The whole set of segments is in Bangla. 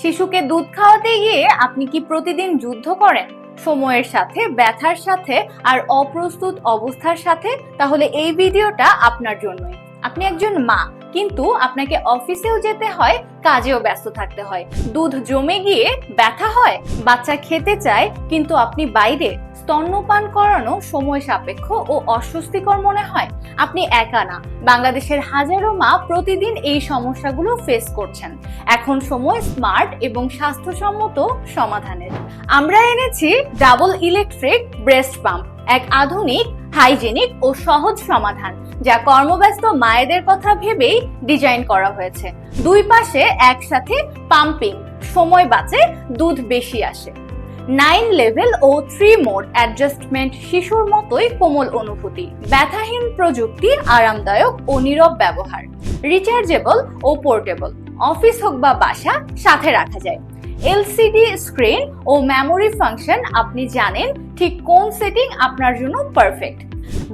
শিশুকে দুধ খাওয়াতে গিয়ে আপনি কি প্রতিদিন যুদ্ধ করেন সময়ের সাথে, ব্যথার সাথে আর অপ্রস্তুত অবস্থার সাথে? তাহলে এই ভিডিওটা আপনার জন্যই। আপনি একজন মা, কিন্তু আপনাকে অফিসেও যেতে হয়, কাজেও ব্যস্ত থাকতে হয়, দুধ জমে গিয়ে ব্যথা হয়, বাচ্চা খেতে চায় কিন্তু আপনি বাইরে, স্তন্যপান করানো সময় সাপেক্ষ ও অস্বস্তিকর মনে হয়। আপনি একা না, বাংলাদেশের হাজারো মা প্রতিদিন এই সমস্যাগুলো ফেস করছেন। এখন সময় স্মার্ট এবং স্বাস্থ্যসম্মত সমাধানের। আমরা এনেছি ডাবল ইলেকট্রিক ব্রেস্ট পাম্প, এক আধুনিক, হাইজেনিক ও সহজ সমাধান যা কর্মব্যস্ত মায়েদের কথা ভেবেই ডিজাইন করা হয়েছে। দুই পাশে একসাথে পাম্পিং, সময় বাঁচে, দুধ বেশি আসে। 9 লেভেল ও 3 মোড অ্যাডজাস্টমেন্ট, শিশুর মতোই কোমল অনুভূতি, ব্যথাহীন প্রযুক্তি, আরামদায়ক ও নীরব ব্যবহার, রিচার্জেবল ও পোর্টেবল, অফিস হোক বা বাসা, সাথে রাখা যায়। এলসিডি স্ক্রিন ও মেমোরি ফাংশন, আপনি জানেন ঠিক কোন সেটিং আপনার জন্য পারফেক্ট।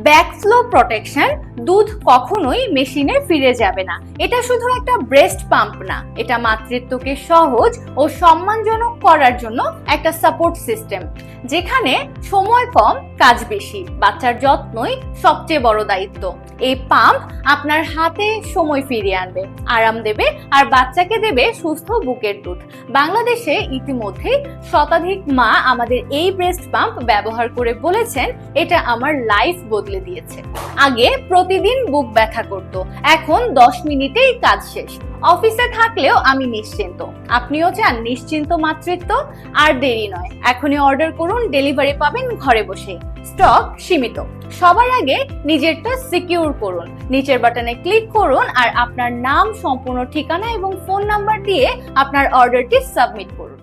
ব্যাকফ্লো প্রোটেকশন, দুধ কখনোই মেশিনে ফিরে যাবে না। এটা শুধু একটা ব্রেস্ট পাম্প না, এটা মাতৃত্বকে সহজ ও সম্মানজনক করার জন্য একটা সাপোর্ট সিস্টেম, যেখানে সময় কম, কাজ বেশি, বাচ্চার যত্নই সবচেয়ে বড় দায়িত্ব। এই পাম্প আপনার হাতে সময় ফিরিয়ে আনবে, আরাম দেবে আর বাচ্চাকে দেবে সুস্থ বুকের দুধ। বাংলাদেশে ইতিমধ্যে শতাধিক মা আমাদের এই ব্রেস্ট পাম্প ব্যবহার করে বলেছেন, এটা আমার লাইফ বদলে দিয়েছে। আগে প্রতিদিন বুক ব্যথা করত, এখন 10 মিনিটেই কাজ শেষ। অফিসে থাকলেও আমি নিশ্চিন্ত। আপনিও চান নিশ্চিন্ত মাতৃত্ব? আর দেরি নয়, এখনই অর্ডার করুন, ডেলিভারি পাবেন ঘরে বসে। স্টক সীমিত। সবার আগে নিজেরটা সিকিউর করুন। নিচের বাটনে ক্লিক করুন আর আপনার নাম, সম্পূর্ণ ঠিকানা এবং ফোন নাম্বার দিয়ে আপনার অর্ডারটি সাবমিট করুন।